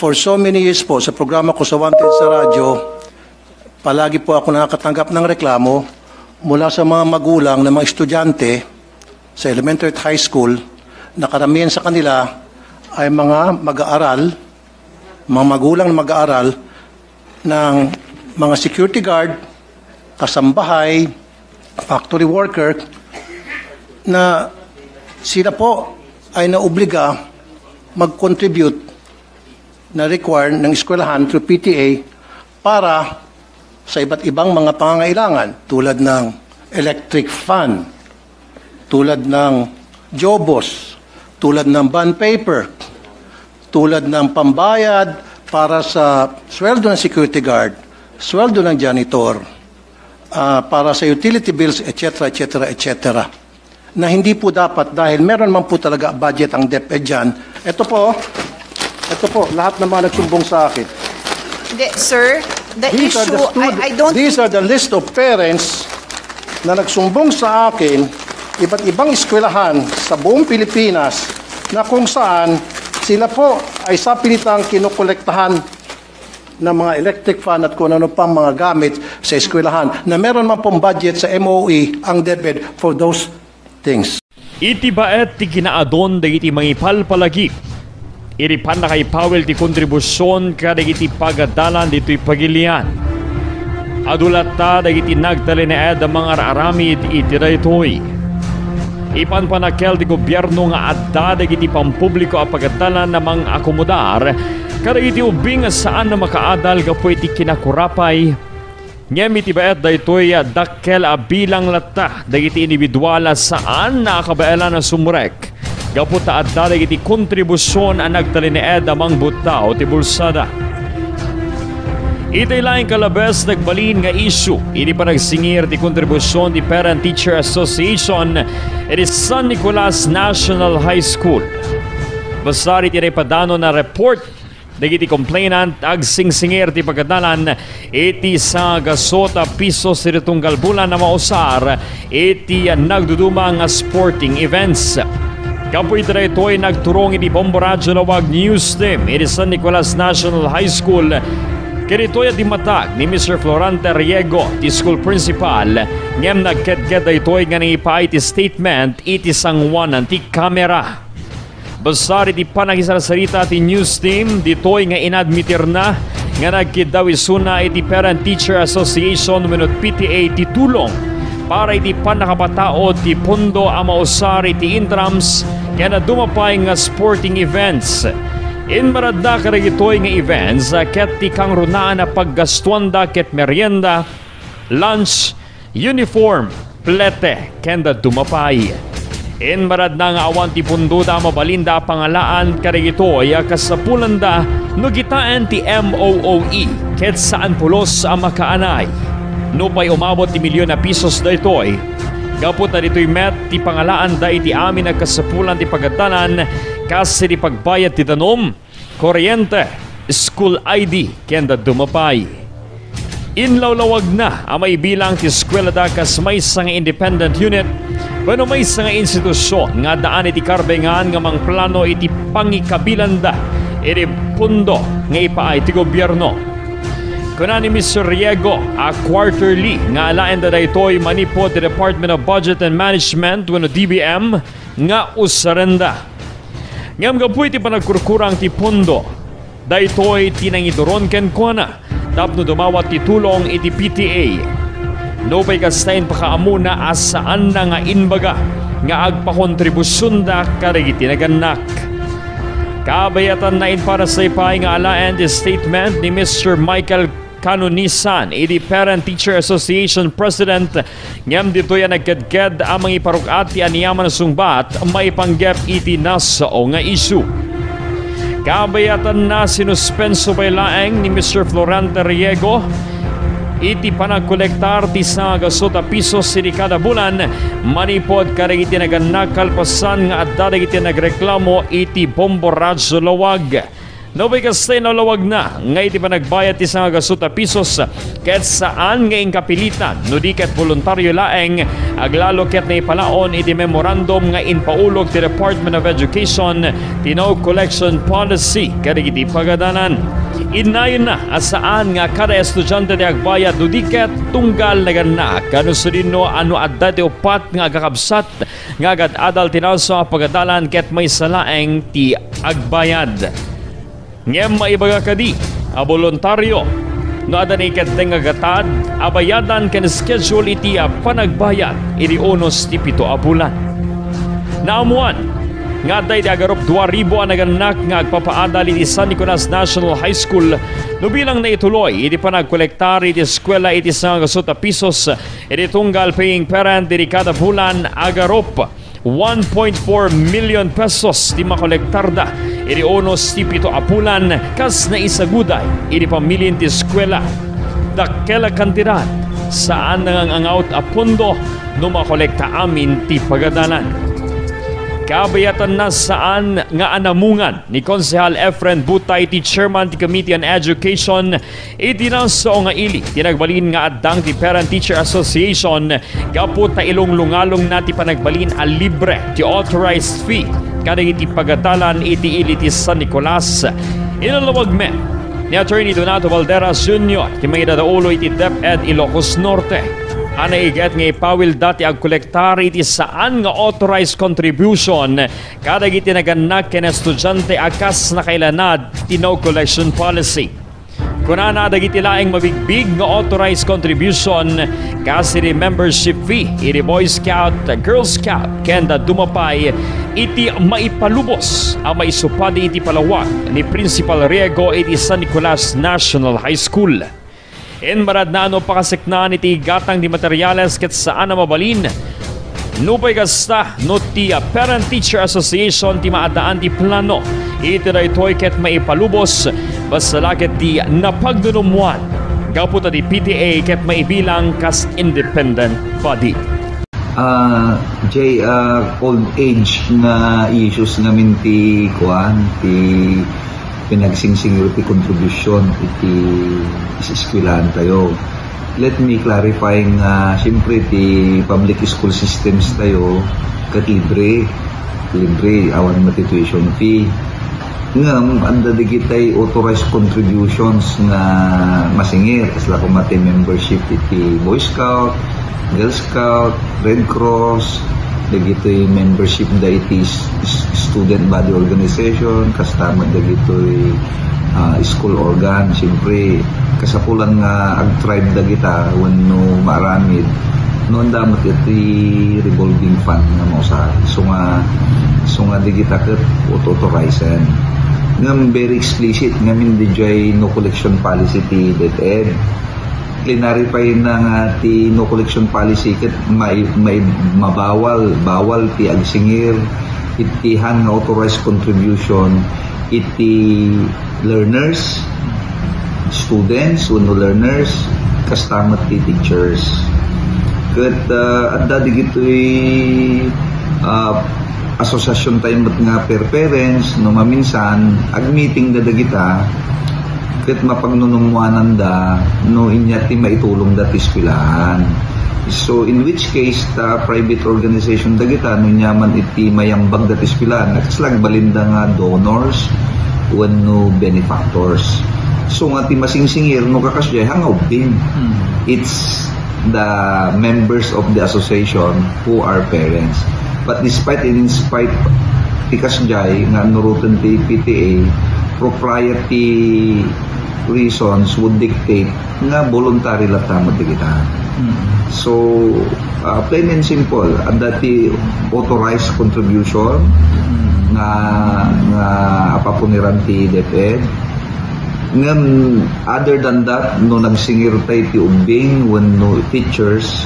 for so many years po sa programa ko sa Wanted sa radyo, palagi po ako nakakatanggap ng reklamo mula sa mga magulang ng mga estudyante sa elementary at high school na karamihan sa kanila ay mga mag-aaral, mga magulang na mag-aaral ng mga security guard, kasambahay, factory worker, na sila po ay naobliga mag-contribute na require ng eskwelahan through PTA para sa iba't ibang mga pangangailangan tulad ng electric fan, tulad ng jobos, tulad ng bond paper, tulad ng pambayad para sa sweldo ng security guard, sweldo ng janitor, para sa utility bills, etc., etc., etc. Na hindi po dapat dahil meron man po talaga budget ang DepEd dyan. Ito po, lahat ng mga nagsumbong sa akin. Sir, These are the list of parents na nagsumbong sa akin, iba't ibang eskwelahan sa buong Pilipinas na kung saan sila po ay sa pilitang kinukolektahan ng mga electric fan at kung ano pang mga gamit sa eskwelahan na meron man pong budget sa MOE ang DepEd for those things. Iti baet ti kinaadon dagiti mangipal palagi. Iripan na kay Powell ti kontribusyon kadagiti pagadalan dito'y pagilian. Adulat ta dagiti nagtalineed ang mga aramid iti daytoy. Ipan panakel ti gobyerno nga adda dagiti pampubliko a pagadalan na mga akomodar kadagiti ubing saan na makaadal gapu iti kinakurapay. Ngem iti baet daytoy dakkel a bilang latta dagiti individual saan nakakabaelan na sumrek. Gapu ta adda dagiti kontribusyon ang nagtalineed amang butaw ti bulsada. Itay laing kalabes nagbalin nga isyu. Ini pa nagsingir ti kontribusyon ti Parent Teacher Association at San Nicolas National High School. Basta iti padano na report dagiti complainant agsingsingir ti pagkadalan iti sa gasota pisos ti tunggal bulan na mausar iti nagduduma nga sporting events. Kapoy ito'y nagturong iti Bomboradyo Lawag News Team iti San Nicolas National High School. Kirito'y di matag ni Mr. Florante Riego, ti school principal, ngem nagketket ito'y nga nangipay iti statement iti sangwanan ti kamera. Basta iti panagisarasarita ti news team, dito'y nga inadmitir na nga nagkidawisuna iti Parent Teacher Association menut PTA ti tulong para iti panakapatao ti pondo a mausar iti intrams kaya na dumapay nga sporting events. Inmaradda karagitoy nga events ket ti kang runaan na paggastuanda ket merienda, lunch, uniform, plete, kenda dumapay. Inmarad na nga awan ti pundo da mabalinda pangalaan karagitoy kasapulanda no gitaan ti MOOE ket saan pulos ang makaanay. No pa'y umabot ti milyon na pisos da ito'y. Gapot na dito'y met ti pangalaan da iti amin na kasapulan ti pagadalan kasi di pagbayad ti tanom, kuryente, school ID, kenda dumapay. Inlawlawag na ang may bilang ti eskwela da kas may isang independent unit wano may isang institusyon nga daan iti karbengan nga mang plano iti pangikabilan da iti pundo nga ipaay ti gobyerno. Kuna ni Mr. Riego, a quarterly nga alaen da daytoy manipod the Department of Budget and Management wano DBM nga usarenda. Ngam gapu iti panagkurkurang ti pondo daytoy tinangidoron ken kuana tapno dumawat ti tulong iti PTA. No pay kastain pakaamuna asaan na nga inbaga nga agpakontribusyon da karigiti naganak. Kabayatan na in para sa ipay nga alaen the statement ni Mr. Michael Kanunisan, iti Parent Teacher Association President, ngam dito yan nagkadkad ang mga iparukat ti aniyaman na sungbat may panggap iti nasao nga isu. Kabayatan na sinuspenso by laeng ni Mr. Florante Riego iti panagkolektar ti sa gasota pisos sini kada bulan manipod karang iti naganakal pasan nga at dadag iti nagreklamo iti Bomboradyo Lawag. Nobay kastay na lawag na, nga iti pa nagbayad ti nga gasuta pisos, ket saan nga inkapilitan, no di ket voluntaryo laeng, aglalo ket na ipalaon iti memorandum nga inpaulog ti Department of Education, tinaw collection policy, kadig iti pagadanan. Inayon na asaan nga kada estudyante di agbayad, no di ket tunggal na ganak, kano sudino ano adda ti upat nga agakabsat, nga agad adal tinawso pagadalan ket may salaeng ti agbayad. Ngem maibaga kadi, a voluntaryo, no adan ikateng agatad, abayadan ken schedule iti a panagbayad, iti unos ti 7 a bulan. Naamuan, nga day agarop 2,000 ang naganak nga agpapaadal iti San Nicolas National High School, no bilang naituloy, iti panagkolektar iti eskwela iti sa gasuta pisos, iti tunggal paying parent iti kada bulan agarop 1.4 million pesos ti makolektarda iti unos ti 7 a bulan kas na isaguday iti pamilyen ti eskwela. Dakela kantidad saan nangangangaut a pondo no makolekta amin ti pagadalan. Kabayatan na saan nga anamungan ni Konsehal Efren Butay ti Chairman ti Committee on Education itinanso nga ili tinagbalin nga addang ti Parent Teacher Association kaput ta ilong lungalong na ti panagbalin a libre ti authorized fee kada iti pagadalan iti ili ti San Nicolas. Inalawag me ni Attorney Donato Valderas Jr. ti may dadaulo iti DepEd Ilocos Norte. Ana iget nga ipawil dati ang kolektar iti saan nga authorized contribution kada iti naganak ken estudyante akas na kailanad ti no collection policy. Kunana dagiti laeng mabigbig nga authorized contribution kasi iti membership fee iti Boy Scout, Girl Scout ken da dumapay iti maipalubos ang maisupadi iti palawag ni Principal Riego iti San Nicolas National High School. Marad na ano pakasiknaan iti gatang di materyales ket saan na mabalin. Nupay kasta no ti Parent Teacher Association ti maadaan ti plano. Iti na ito'y ket maipalubos basta laket ti napagdunumuan. Gaputa di PTA ket maibilang kas independent body. Old age na issues namin ti pinagsingsing iti contribution iti iskwilahan tayo. Let me clarify nga siyempre ti public school systems tayo kat libre awan mati tuition fee. Ngam anda digitay authorized contributions nga masingir kasla kumati membership iti Boy Scout, Girl Scout, Red Cross, dagitoy membership da iti student body organization, kasama dagitoy school organ. Siyempre kasapulan nga ag-tribe dagita wenno maaramid noon damat iti revolving fund nga mausa. So nga digita ket authorized ngam very explicit ngamin dijay no collection policy ti DepEd. Clarify na nga ti no collection policy ket may bawal ti agsingir iti han nga authorized contribution iti learners, students no learners kastamat ti teachers. Ket adda digitoy asosasyon tayo nga per parents no maminsan ag meeting da dagita ket mapagnunumuanan da no inyati maitulong da tiskwilahan. So in which case ta private organization dagita no nyaman iti mayambag da tiskwilahan nagslag balinda nga donors wenno benefactors. So nga ti masingsingir no kakasya hangaw din. It's the members of the association who are parents. But despite and in spite tikas jay nga nurutan ti PTA, propriety reasons would dictate nga voluntary lang tamo kita. So plain and simple, dati authorized contribution nga apapuniran ti DepEd. Other than that, no nagsingir tayo ti ubing when no teachers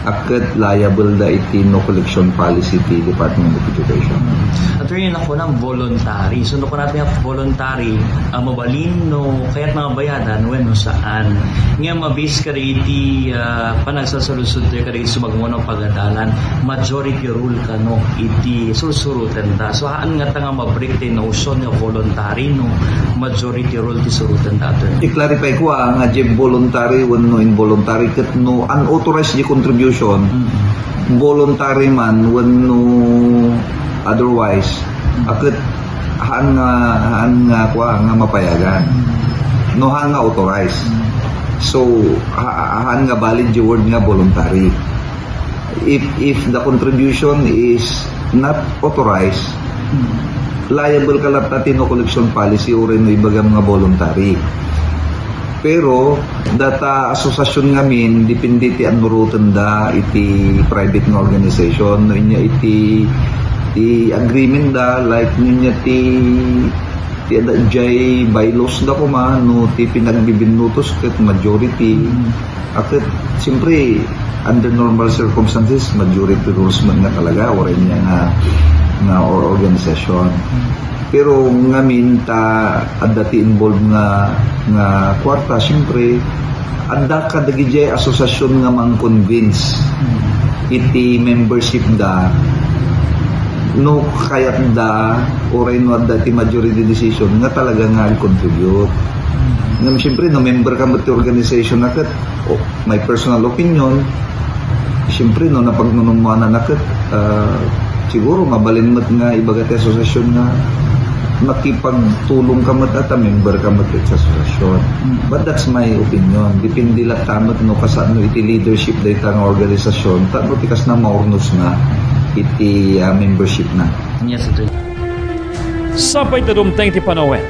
akat liable da iti no collection policy ti Department of Education. Attorney, na ko ng voluntary. So, no ko natin ang voluntary, mabalin, no, kaya't mga bayadan, when, no, saan. Nga, mabis ka rin iti panagsasalusod ka rin sumagawa ng pagadalan, majority rule ka, no, iti susurutan da. So, haan nga nga mabreak din, no, so, nga voluntary, no, majority rule ti surutan da, attorney. I-clarify ko nga je voluntary when no involuntary kat no unauthorized je contribution, voluntary man when no otherwise akat haan nga mapayagan, no haan nga authorized. So haan nga valid the word nga voluntary. If the contribution is not authorized, liable ka lang natin no collection policy o rin no ibaga mga voluntary. Pero data asosasyon ngamin depende ti anurutan da iti private nga organization no inya iti agreement da like ninya ti jay bylaws da kuma no ti pinagbibinutos ket majority aket siyempre under normal circumstances majority rules man nga talaga or inya nga organization. Pero ngamin ta adati involved nga kwarta siyempre adda kadagiti asosasyon nga mang-convince iti membership da no kayat da oray no adda ti majority decision nga talaga nga contribute. Ngam siyempre no member ka mo ti organization naket my personal opinion siyempre no napagnunumanan naket siguro mabalin mat nga ibaga ti asosasyon nga makipagtulong ka mat at member ka mat sa asosasyon. But that's my opinion. Depende lang tamat no kasano iti leadership data ng organisasyon tano tikas na maurnos na iti membership na. Yes, ito. Sapay tadumteng ti panawen.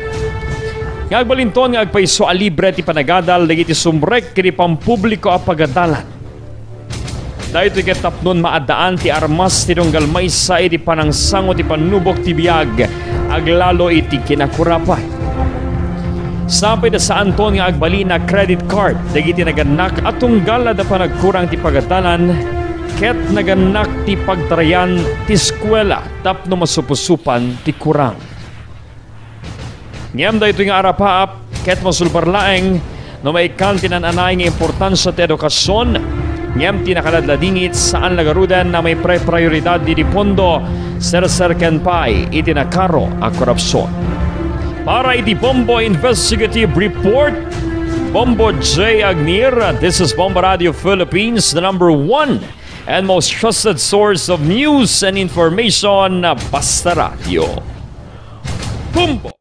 Nga agbalinton nga agpaiso a libre ti panagadal dagiti sumrek kini pampubliko a pagadalan. Dahil ito ikatapnon maadaan ti armas ti donggal maysa iti panangsango ti panubok ti biyag aglalo iti kinakurapay. Sapay da sa Anton nga agbali na credit card dagiti naganak at tunggal da pa nagkurang ti pagadalan ket naganak ti pagtarayan ti eskwela tapno masupusupan ti kurang. Ngem da ito nga arapaap ket masulbarlaeng no may kantinan anay nga importansya ti edukasyon ngem ti nakaladladingit saan lagarudan na may prioridad di pondo serserken pay iti nakaro a korupsyon. Para iti Bombo Investigative Report, Bombo J. Agnir, this is Bombo Radio Philippines, the #1 and most trusted source of news and information, Basta Radio. Bombo!